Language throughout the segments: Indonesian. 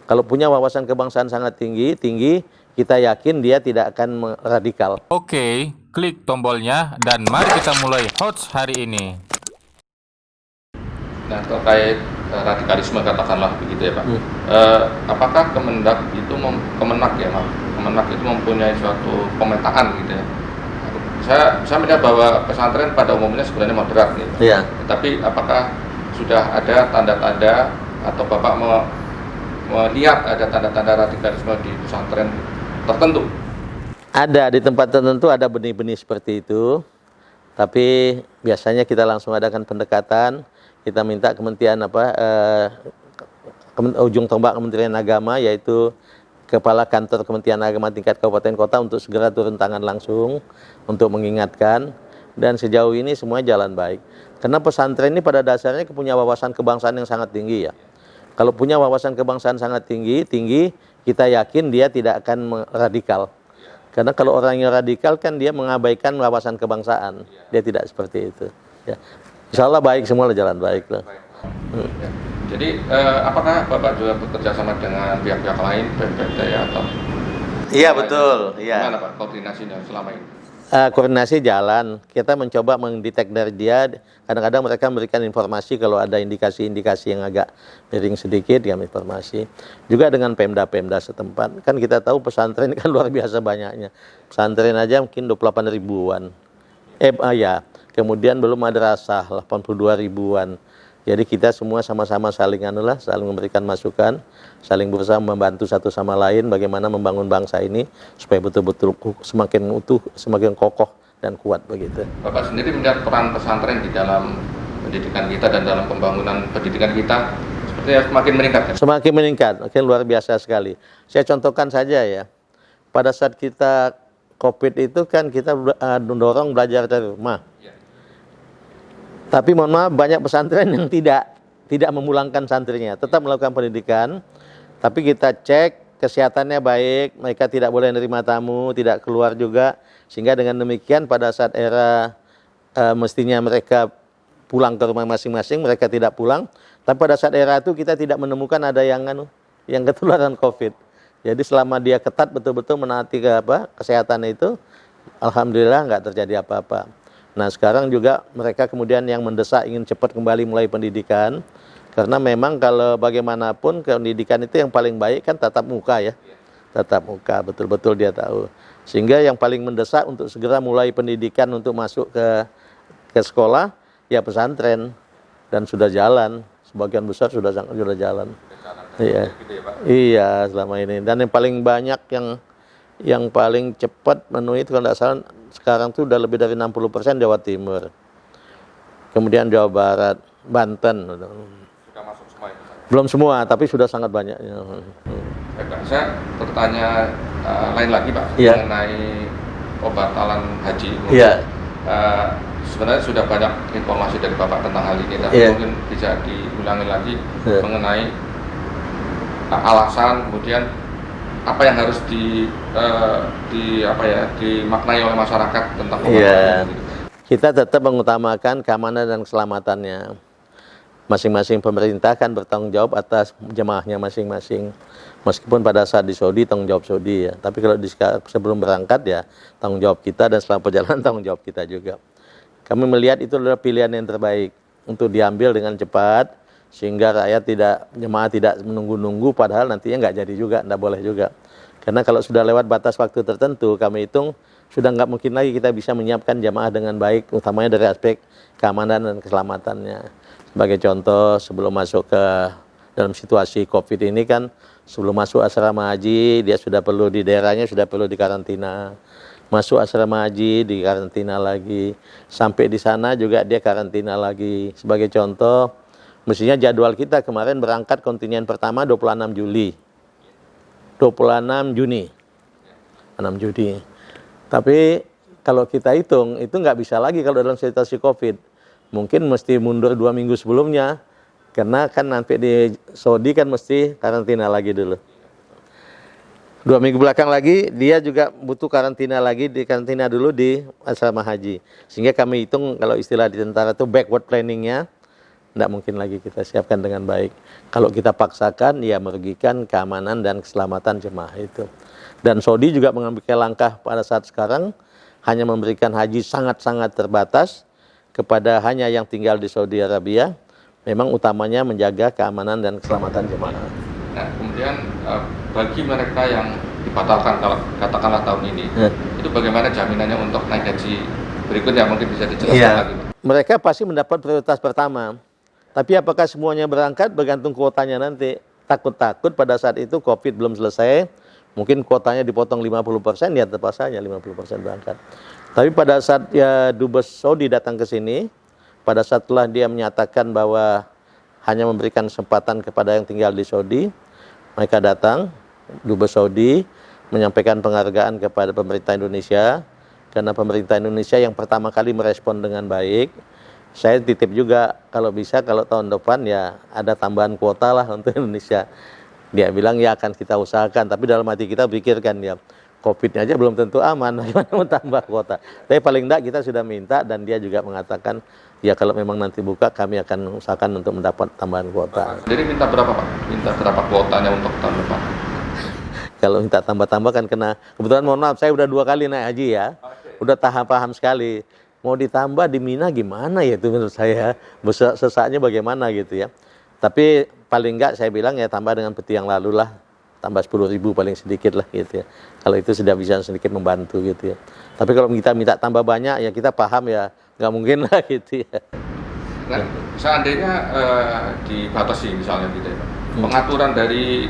Kalau punya wawasan kebangsaan sangat tinggi, kita yakin dia tidak akan radikal. Oke, klik tombolnya dan mari kita mulai HOTS hari ini. Nah, terkait radikalisme katakanlah begitu ya Pak. Apakah Kemendak itu Kemenak itu mempunyai suatu pemetaan gitu ya? Saya melihat bahwa pesantren pada umumnya sebenarnya moderat gitu. Iya. Tapi apakah sudah ada tanda-tanda atau Bapak melihat ada tanda-tanda radikalisme di pesantren tertentu? Ada di tempat tertentu ada benih-benih seperti itu. Tapi biasanya kita langsung adakan pendekatan, kita minta ujung tombak Kementerian Agama, yaitu Kepala Kantor Kementerian Agama tingkat kabupaten kota untuk segera turun tangan langsung untuk mengingatkan, dan sejauh ini semua jalan baik. Karena pesantren ini pada dasarnya punya wawasan kebangsaan yang sangat tinggi ya. Kalau punya wawasan kebangsaan sangat tinggi, kita yakin dia tidak akan radikal. Karena kalau orang yang radikal kan dia mengabaikan wawasan kebangsaan, dia tidak seperti itu. Ya. Insya Allah baik, semua jalan baik loh. Ya. Jadi apakah Bapak juga bekerja sama dengan pihak-pihak lain, BPT atau? Iya betul. Iya. Gimana Pak koordinasinya selama ini? Koordinasi jalan. Kita mencoba mendetek dari dia. Kadang-kadang mereka memberikan informasi kalau ada indikasi-indikasi yang agak miring sedikit, dia informasi. Juga dengan Pemda-Pemda setempat. Kan kita tahu pesantren kan luar biasa banyaknya. Pesantren aja mungkin 28 ribuan. Kemudian belum madrasah 82 ribuan. Jadi kita semua sama-sama saling memberikan masukan, saling berusaha membantu satu sama lain bagaimana membangun bangsa ini supaya betul-betul semakin utuh, semakin kokoh dan kuat begitu. Bapak sendiri melihat peran pesantren di dalam pendidikan kita dan dalam pembangunan pendidikan kita sepertinya semakin meningkat. Semakin meningkat, makin luar biasa sekali. Saya contohkan saja ya, pada saat kita COVID itu kan kita mendorong belajar dari rumah. Tapi mohon maaf, banyak pesantren yang tidak memulangkan santrinya, tetap melakukan pendidikan. Tapi kita cek kesehatannya baik, mereka tidak boleh menerima tamu, tidak keluar juga. Sehingga dengan demikian pada saat era mestinya mereka pulang ke rumah masing-masing, mereka tidak pulang. Tapi pada saat era itu kita tidak menemukan ada yang ketularan COVID. Jadi selama dia ketat betul-betul menaati kesehatan itu, alhamdulillah nggak terjadi apa-apa. Nah sekarang juga mereka kemudian yang mendesak ingin cepat kembali mulai pendidikan. Karena memang kalau bagaimanapun pendidikan itu yang paling baik kan tatap muka ya. Tatap muka, betul-betul dia tahu. Sehingga yang paling mendesak untuk segera mulai pendidikan untuk masuk ke sekolah, ya pesantren. Dan sudah jalan, sebagian besar sudah jalan. Iya, iya selama ini. Dan yang paling banyak yang paling cepat memenuhi itu kalau tidak salah sekarang tuh udah lebih dari 60% Jawa Timur. Kemudian Jawa Barat, Banten. Sudah masuk semua ya? Belum semua, tapi sudah sangat banyaknya. Baik Pak, saya bertanya lain lagi Pak, mengenai pembatalan haji. Iya. Sebenarnya sudah banyak informasi dari Bapak tentang hal ini, tapi mungkin bisa diulangi lagi mengenai alasan, kemudian apa yang harus dimaknai oleh masyarakat tentang pembatalan ini. Kita tetap mengutamakan keamanan dan keselamatannya. Masing-masing pemerintah kan bertanggung jawab atas jemaahnya masing-masing. Meskipun pada saat di Saudi tanggung jawab Saudi ya, tapi kalau sebelum berangkat ya tanggung jawab kita, dan setelah perjalanan tanggung jawab kita juga. Kami melihat itu adalah pilihan yang terbaik untuk diambil dengan cepat sehingga jemaah tidak menunggu-nunggu, padahal nantinya nggak jadi juga, nggak boleh juga. Karena kalau sudah lewat batas waktu tertentu, kami hitung sudah nggak mungkin lagi kita bisa menyiapkan jemaah dengan baik, utamanya dari aspek keamanan dan keselamatannya. Sebagai contoh, sebelum masuk ke dalam situasi COVID ini kan, sebelum masuk asrama haji, dia sudah perlu di daerahnya, sudah perlu dikarantina. Masuk asrama haji, dikarantina lagi. Sampai di sana juga dia karantina lagi. Sebagai contoh, mestinya jadwal kita kemarin berangkat kontingen pertama 26 Juli. 26 Juni. 6 Juni. Tapi kalau kita hitung, itu nggak bisa lagi kalau dalam situasi COVID. Mungkin mesti mundur 2 minggu sebelumnya. Karena kan nanti di Saudi kan mesti karantina lagi dulu. 2 minggu belakang lagi, dia juga butuh karantina lagi, di karantina dulu di asrama haji. Sehingga kami hitung, kalau istilah di tentara itu backward planningnya, tidak mungkin lagi kita siapkan dengan baik. Kalau kita paksakan, ya merugikan keamanan dan keselamatan jemaah itu. Dan Saudi juga mengambil langkah pada saat sekarang, hanya memberikan haji sangat-sangat terbatas kepada hanya yang tinggal di Saudi Arabia. Memang utamanya menjaga keamanan dan keselamatan jemaah. Nah, kemudian bagi mereka yang dibatalkan kalau katakanlah tahun ini, itu bagaimana jaminannya untuk naik haji berikutnya, mungkin bisa dijelaskan lagi, Pak? Mereka pasti mendapat prioritas pertama. Tapi apakah semuanya berangkat bergantung kuotanya nanti. Takut-takut pada saat itu COVID belum selesai, mungkin kuotanya dipotong 50%, ya terpaksa saja 50% berangkat. Tapi pada saat ya Dubes Saudi datang ke sini, pada saat telah dia menyatakan bahwa hanya memberikan kesempatan kepada yang tinggal di Saudi, mereka datang, Dubes Saudi menyampaikan penghargaan kepada pemerintah Indonesia, karena pemerintah Indonesia yang pertama kali merespon dengan baik. Saya titip juga kalau bisa kalau tahun depan ya ada tambahan kuota lah untuk Indonesia. Dia bilang ya akan kita usahakan, tapi dalam hati kita pikirkan ya COVID-nya aja belum tentu aman, bagaimana mau tambah kuota. Tapi paling enggak kita sudah minta, dan dia juga mengatakan ya kalau memang nanti buka kami akan usahakan untuk mendapat tambahan kuota. Jadi minta berapa, Pak? Minta berapa kuotanya untuk tahun depan? Kalau minta tambah-tambah kan kena, kebetulan mohon maaf saya udah 2 kali naik haji ya, udah paham sekali. Mau ditambah di Mina gimana ya itu menurut saya, sesaknya bagaimana gitu ya. Tapi paling enggak saya bilang ya tambah dengan peti yang lalu lah, tambah 10.000 paling sedikit lah gitu ya. Kalau itu sudah bisa sedikit membantu gitu ya. Tapi kalau kita minta tambah banyak ya kita paham ya nggak mungkin lah gitu ya. Nah, seandainya dibatasi misalnya gitu ya, Pak. Pengaturan dari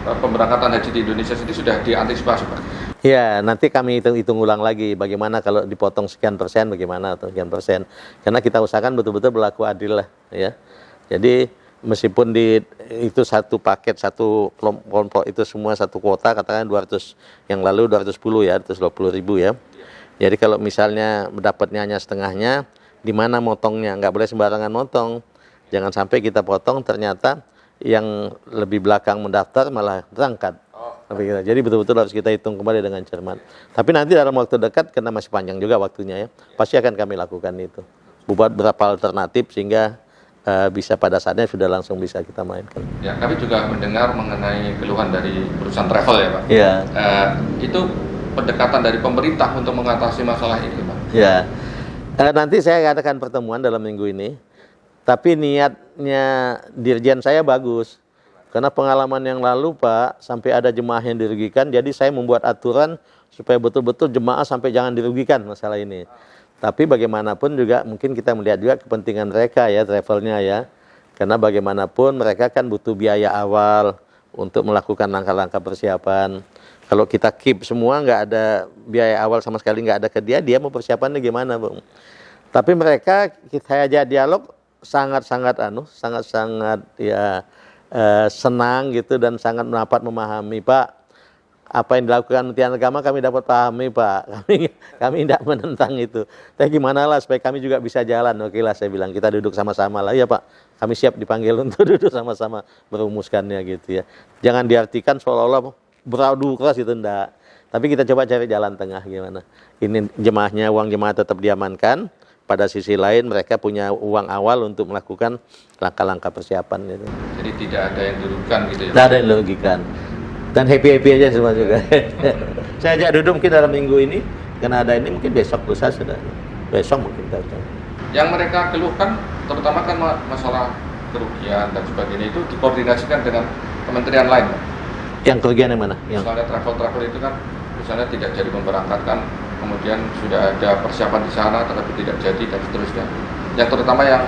pemberangkatan haji di Indonesia sendiri sudah diantisipasi, Pak? Ya, nanti kami hitung ulang lagi bagaimana kalau dipotong sekian persen, bagaimana atau sekian persen. Karena kita usahakan betul-betul berlaku adil lah, ya. Jadi meskipun itu satu paket, satu kelompok itu semua satu kuota, katakan 200, yang lalu 210 ya, 220.000 ya. Jadi kalau misalnya mendapatnya hanya setengahnya, di mana motongnya? Nggak boleh sembarangan motong. Jangan sampai kita potong ternyata yang lebih belakang mendaftar malah berangkat. Jadi betul-betul harus kita hitung kembali dengan cermat. Tapi nanti dalam waktu dekat, karena masih panjang juga waktunya ya, pasti akan kami lakukan itu. Buat beberapa alternatif sehingga bisa pada saatnya sudah langsung bisa kita mainkan. Ya, kami juga mendengar mengenai keluhan dari perusahaan travel ya, Pak. Iya. Itu pendekatan dari pemerintah untuk mengatasi masalah ini, Pak. Ya. Nanti saya adakan pertemuan dalam minggu ini. Tapi niatnya Dirjen saya bagus. Karena pengalaman yang lalu Pak, sampai ada jemaah yang dirugikan, jadi saya membuat aturan supaya betul-betul jemaah sampai jangan dirugikan masalah ini. Tapi bagaimanapun juga mungkin kita melihat juga kepentingan mereka ya, travelnya ya. Karena bagaimanapun mereka kan butuh biaya awal untuk melakukan langkah-langkah persiapan. Kalau kita keep semua nggak ada biaya awal sama sekali, nggak ada ke dia mau persiapannya gimana, Bung? Tapi mereka, saya ajak dialog sangat-sangat ya senang gitu dan sangat dapat memahami, Pak. Apa yang dilakukan Kementerian Agama kami dapat pahami, Pak. Kami tidak menentang itu. Tapi gimana lah supaya kami juga bisa jalan. Oke lah saya bilang kita duduk sama-sama lah ya, Pak. Kami siap dipanggil untuk duduk sama-sama merumuskannya gitu ya. Jangan diartikan seolah-olah beradu keras itu, enggak. Tapi kita coba cari jalan tengah gimana. Ini jemaahnya, uang jemaah tetap diamankan. Pada sisi lain mereka punya uang awal untuk melakukan langkah-langkah persiapan gitu. Jadi tidak ada yang dirugikan gitu ya? Tidak ada yang dirugikan. Dan happy-happy aja semua juga. Saya ajak duduk mungkin dalam minggu ini, karena ada ini mungkin besok lusa sudah. Besok mungkin kita. Yang mereka keluhkan terutama kan masalah kerugian dan sebagainya itu dikoordinasikan dengan kementerian lain, Pak? Yang kerugian yang mana? Misalnya travel itu kan misalnya tidak jadi memberangkatkan, kemudian sudah ada persiapan di sana tetapi tidak jadi dan seterusnya. Yang terutama yang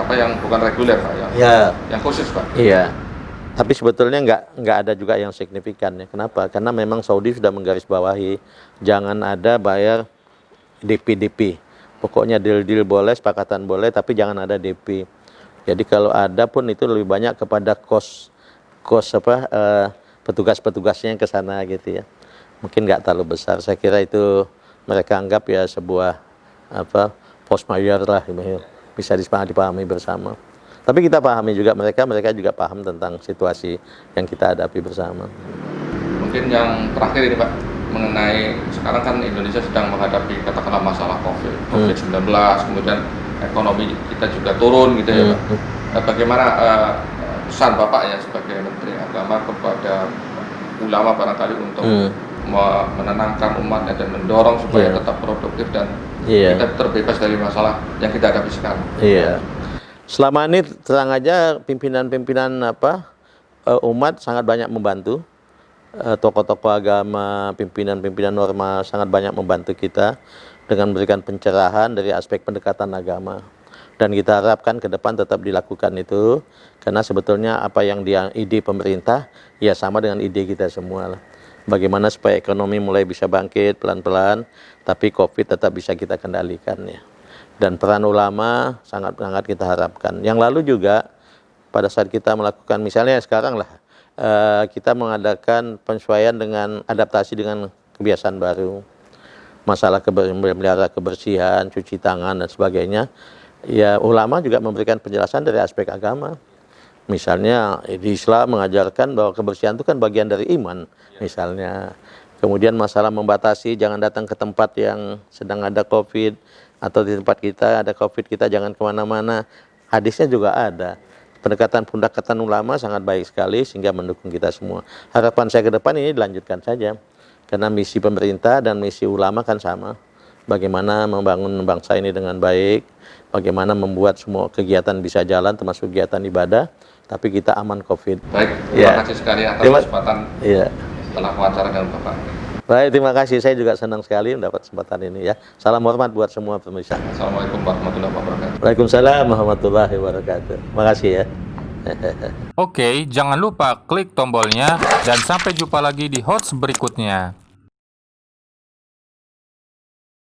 yang bukan reguler, Pak, yang khusus, Pak. Iya. Tapi sebetulnya nggak ada juga yang signifikan ya. Kenapa? Karena memang Saudi sudah menggarisbawahi jangan ada bayar DP. Pokoknya deal boleh, sepakatan boleh, tapi jangan ada DP. Jadi kalau ada pun itu lebih banyak kepada petugas-petugasnya yang ke sana gitu ya. Mungkin nggak terlalu besar. Saya kira itu mereka anggap ya sebuah force majeure lah, bisa dipahami bersama. Tapi kita pahami juga mereka juga paham tentang situasi yang kita hadapi bersama. Mungkin yang terakhir ini, Pak, mengenai sekarang kan Indonesia sedang menghadapi katakanlah masalah COVID-19, kemudian ekonomi kita juga turun gitu ya Pak. Bagaimana pesan Bapak ya sebagai Menteri Agama kepada ulama barangkali untuk menenangkan umatnya dan mendorong supaya tetap produktif dan kita terbebas dari masalah yang kita hadapi sekarang. Iya. Selama ini terang aja pimpinan-pimpinan umat sangat banyak membantu. Tokoh-tokoh agama, pimpinan-pimpinan norma sangat banyak membantu kita dengan memberikan pencerahan dari aspek pendekatan agama. Dan kita harapkan ke depan tetap dilakukan itu, karena sebetulnya apa yang ide pemerintah ya sama dengan ide kita semua lah. Bagaimana supaya ekonomi mulai bisa bangkit pelan-pelan, tapi COVID tetap bisa kita kendalikan ya. Dan peran ulama sangat-sangat kita harapkan. Yang lalu juga pada saat kita melakukan, misalnya sekarang lah, kita mengadakan penyesuaian dengan adaptasi dengan kebiasaan baru, masalah memelihara kebersihan, cuci tangan dan sebagainya. Ya ulama juga memberikan penjelasan dari aspek agama. Misalnya di Islam mengajarkan bahwa kebersihan itu kan bagian dari iman, misalnya. Kemudian masalah membatasi jangan datang ke tempat yang sedang ada COVID, atau di tempat kita ada COVID kita jangan kemana-mana. Hadisnya juga ada. Pendekatan ulama sangat baik sekali sehingga mendukung kita semua. Harapan saya ke depan ini dilanjutkan saja. Karena misi pemerintah dan misi ulama kan sama. Bagaimana membangun bangsa ini dengan baik, bagaimana membuat semua kegiatan bisa jalan termasuk kegiatan ibadah, tapi kita aman COVID. Baik, terima kasih sekali atas kesempatan setelah wawancara dengan Bapak. Baik, terima kasih. Saya juga senang sekali mendapat kesempatan ini ya. Salam hormat buat semua pemirsa. Assalamualaikum warahmatullahi wabarakatuh. Waalaikumsalam warahmatullahi wabarakatuh. Terima kasih ya. Oke, jangan lupa klik tombolnya dan sampai jumpa lagi di hots berikutnya.